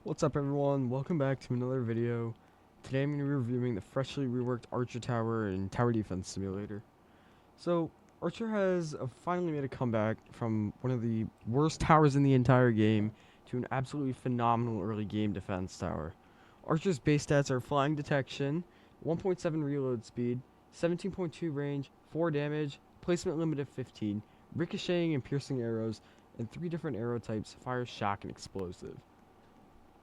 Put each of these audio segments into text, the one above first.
What's up everyone, welcome back to another video. Today I'm going to be reviewing the freshly reworked Archer Tower and Tower Defense Simulator. So, Archer has finally made a comeback from one of the worst towers in the entire game to an absolutely phenomenal early game defense tower. Archer's base stats are flying detection, 1.7 reload speed, 17.2 range, 4 damage, placement limit of 15, ricocheting and piercing arrows, and 3 different arrow types, fire, shock, and explosive.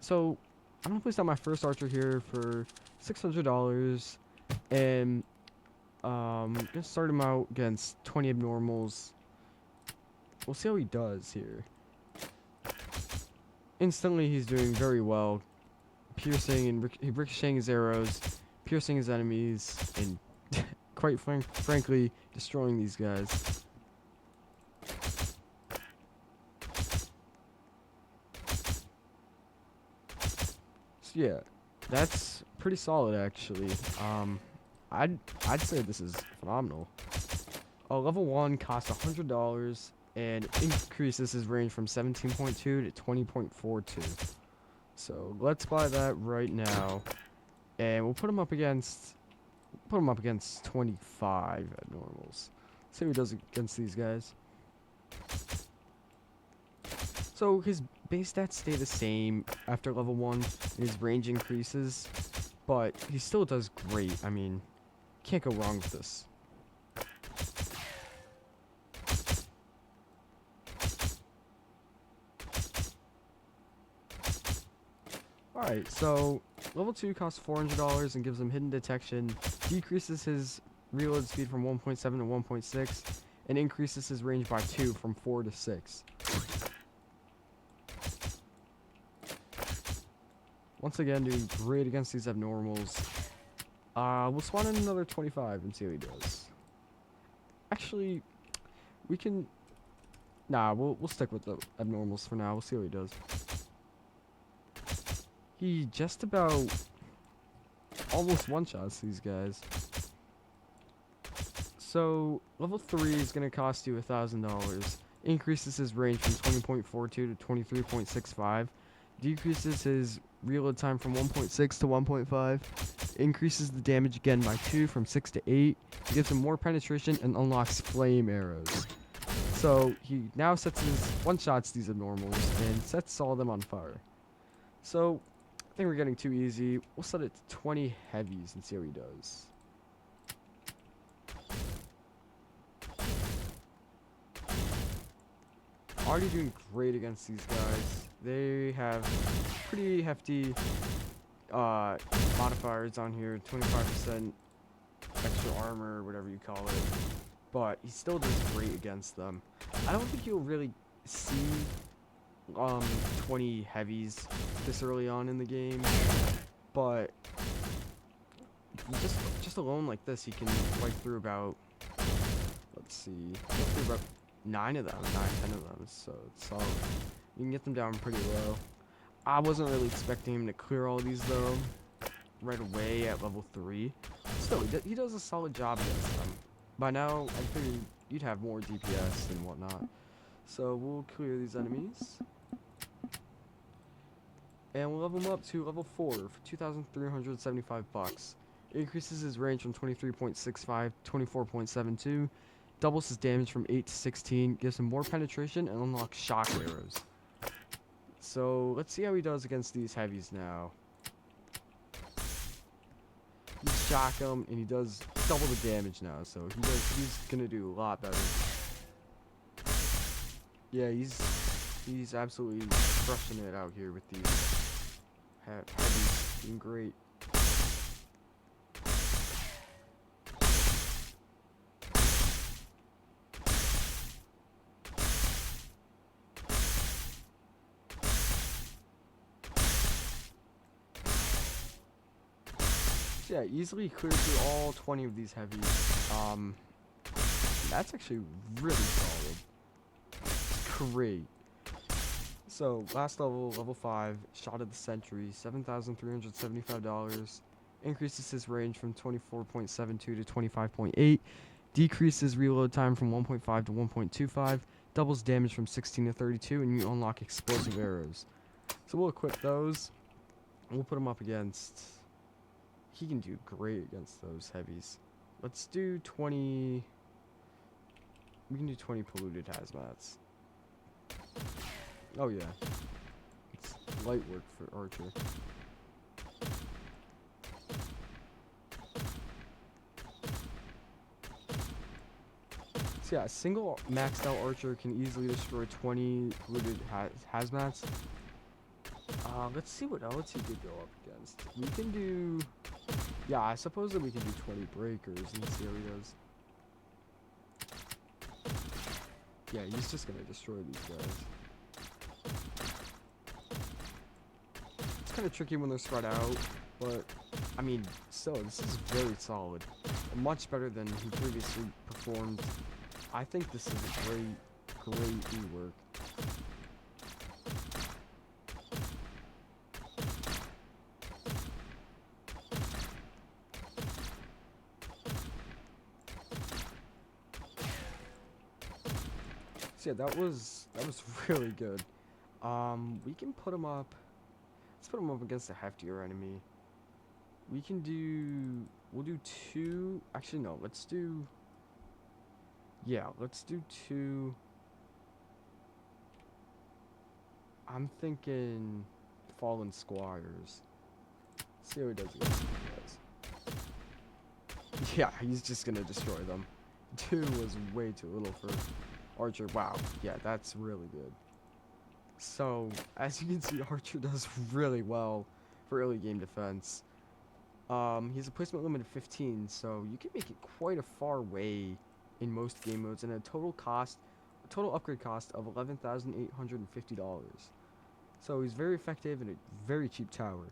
So, I'm gonna place out my first archer here for $600, and gonna start him out against 20 abnormals. We'll see how he does here. Instantly, he's doing very well, piercing and ricocheting his arrows, piercing his enemies, and quite frankly, destroying these guys. Yeah, that's pretty solid actually. I'd say this is phenomenal. Level 1 costs $100 and increases his range from 17.2 to 20.42. So let's buy that right now, and we'll put him up against 25 at normals. See how he does against these guys. So his base stats stay the same after level 1, his range increases, but he still does great. I mean, can't go wrong with this. Alright, so level 2 costs $400 and gives him hidden detection, decreases his reload speed from 1.7 to 1.6, and increases his range by 2 from 4 to 6. Once again, doing great against these abnormals. We'll spawn in another 25 and see how he does. Actually, we can... Nah, we'll stick with the abnormals for now. We'll see how he does. He just about almost one-shots these guys. So, level 3 is going to cost you $1,000. Increases his range from 20.42 to 23.65. Decreases his reload time from 1.6 to 1.5. Increases the damage again by 2 from 6 to 8. Gives him more penetration and unlocks flame arrows. So, he now sets his one-shots these abnormals and sets all of them on fire. So, I think we're getting too easy. We'll set it to 20 heavies and see how he does. Already doing great against these guys. They have pretty hefty modifiers on here, 25% extra armor, whatever you call it. But he still does great against them. I don't think you'll really see 20 heavies this early on in the game, but just alone like this, he can wipe through about, let's see, wipe through about 10 of them, so it's solid. You can get them down pretty low. I wasn't really expecting him to clear all these though right away at level 3. Still, he does a solid job against them. By now, I figured you'd have more DPS and whatnot. So we'll clear these enemies. And we'll level him up to level 4 for $2,375. Increases his range from 23.65 to 24.72. Doubles his damage from 8 to 16. Gives him more penetration and unlocks shock arrows. So let's see how he does against these heavies now. You shock him and he does double the damage now, so he's gonna do a lot better. Yeah, he's absolutely crushing it out here with these heavies. Doing great. Yeah, easily cleared through all 20 of these heavies. That's actually really solid. Great. So, last level, level 5, Shot of the Century, $7,375. Increases his range from 24.72 to 25.8. Decreases reload time from 1.5 to 1.25. Doubles damage from 16 to 32, and you unlock explosive arrows. So we'll equip those. And we'll put him up against... He can do great against those heavies. Let's do 20... We can do 20 polluted hazmats. Oh yeah. It's light work for Archer. So yeah, a single maxed out Archer can easily destroy 20 polluted hazmats. Let's see what else he could go up against. We can do... Yeah, I suppose that we can do 20 breakers and see how he does. Yeah, he's just gonna destroy these guys. It's kind of tricky when they're spread out, but I mean, still, this is very solid. And much better than he previously performed. I think this is a great rework. So yeah, that was really good. We can put him up. Let's put him up against a heftier enemy. We'll do 2. Actually, no. Let's do. Yeah, let's do 2. I'm thinking Fallen Squires. See how he does against these guys. Yeah, he's just gonna destroy them. 2 was way too little for Archer. Wow, yeah, that's really good. So, as you can see, Archer does really well for early game defense. He has a placement limit of 15, so you can make it quite a far way in most game modes, and a total upgrade cost of $11,850. So he's very effective and a very cheap tower.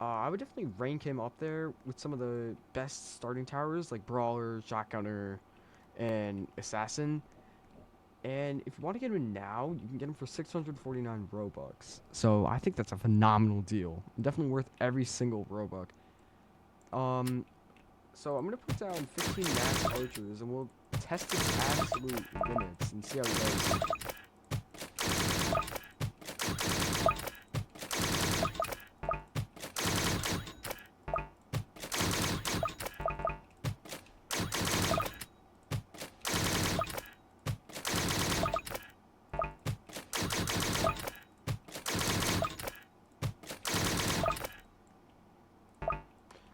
I would definitely rank him up there with some of the best starting towers like Brawler, Shotgunner, and Assassin. And if you want to get him now, you can get him for 649 Robux. So I think that's a phenomenal deal. Definitely worth every single Robux. So I'm gonna put down 15 max archers, and we'll test his absolute limits and see how he goes.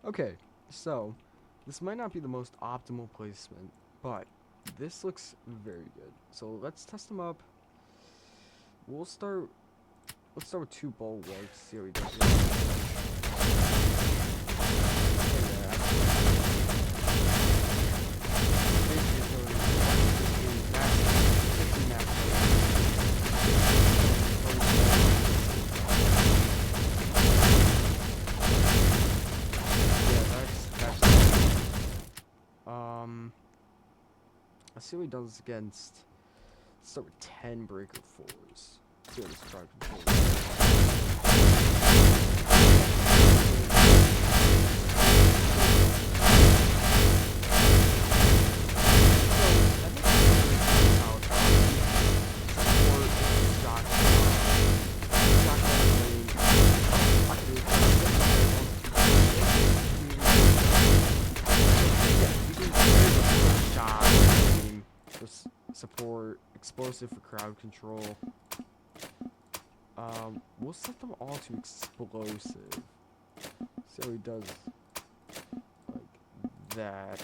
Okay, so this might not be the most optimal placement, but this looks very good. So let's test him up. Let's start with 2 bulwarks, see how he does. Let's see what he does against. Let's start with 10 breaker 4s. See what this crowd controls. Support, explosive for crowd control. We'll set them all to explosive. See how he does like that.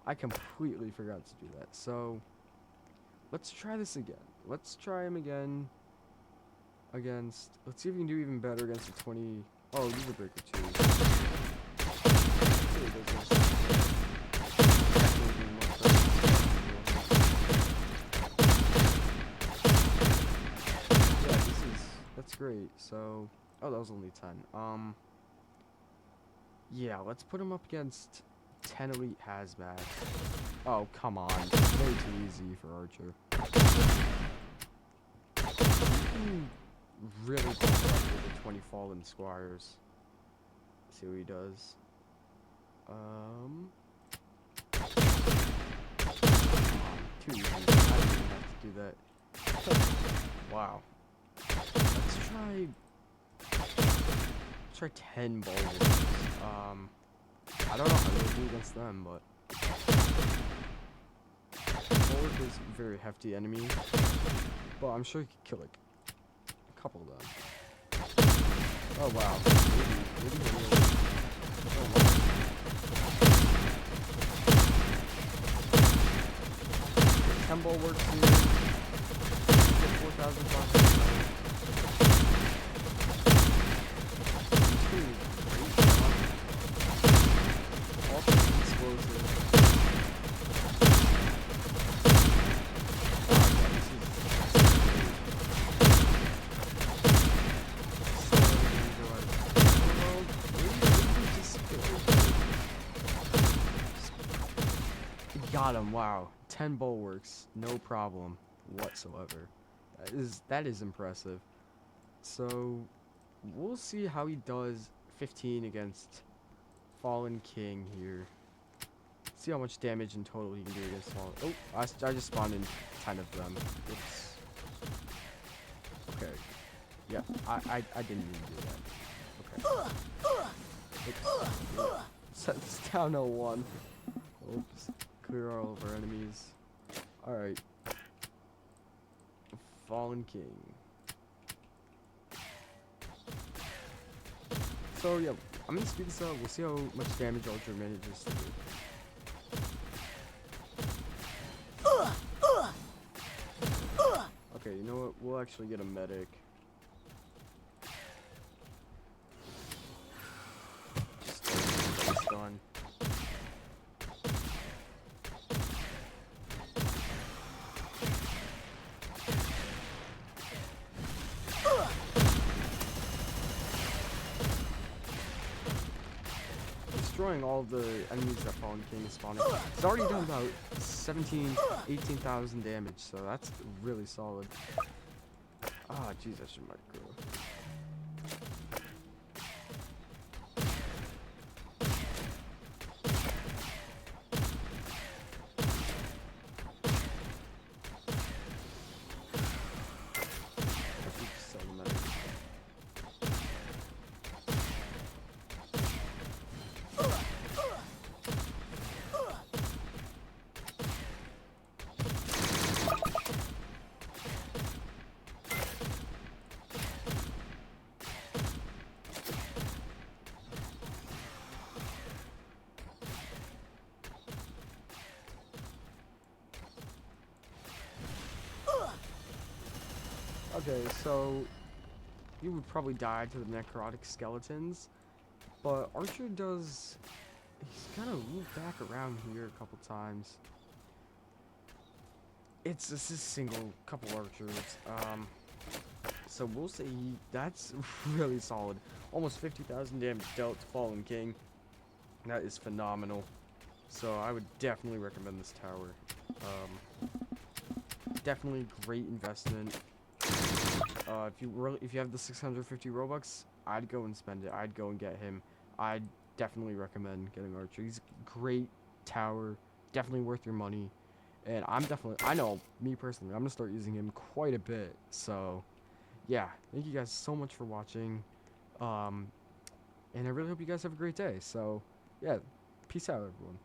I completely forgot to do that. So let's try this again. Let's try him again against. Let's see if we can do even better against the 20. Oh, these are breaker 2. See how he does this. That's great. So, oh, that was only 10. Yeah, let's put him up against 10 elite hazmat. Oh, come on. Way too easy for Archer. Really good with the 20 fallen squires. See what he does. Too easy. I didn't even have to do that. Wow. Let's try 10 bulwarks. I don't know how you'll do against them, but bulwark is a very hefty enemy. But I'm sure you could kill like a couple of them. Oh wow. Maybe he'll. Oh wow. 10 bulwarks here. 4,500. Also explosive. Got him, wow. 10 bulwarks, no problem whatsoever. That is impressive. So we'll see how he does 15 against Fallen King here. See how much damage in total he can do against Fallen. Oh, I just spawned in 10 of them. Oops. Okay. Yeah, I didn't mean to do that. Okay. Oops. Set this down 0-1. Oops. Clear all of our enemies. Alright. Fallen King. So yeah, I'm gonna speed this up. We'll see how much damage Ultra manages to do. Okay, you know what? We'll actually get a medic. Just get this done. Destroying all the enemies that Fallen King is spawning. It's already done about 18,000 damage, so that's really solid. Ah, jeez, I should micro. Okay, so you would probably die to the necrotic skeletons, but Archer does. He's kind of moved back around here a couple times. It's just a single couple archers. So we'll say that's really solid. Almost 50,000 damage dealt to Fallen King. That is phenomenal. So I would definitely recommend this tower. Definitely great investment. If you have the 650 Robux, I'd go and spend it. I'd go and get him. I'd definitely recommend getting Archer. He's a great tower, definitely worth your money. And I know, me personally, I'm gonna start using him quite a bit. So, yeah, thank you guys so much for watching. And I really hope you guys have a great day. So, yeah, peace out, everyone.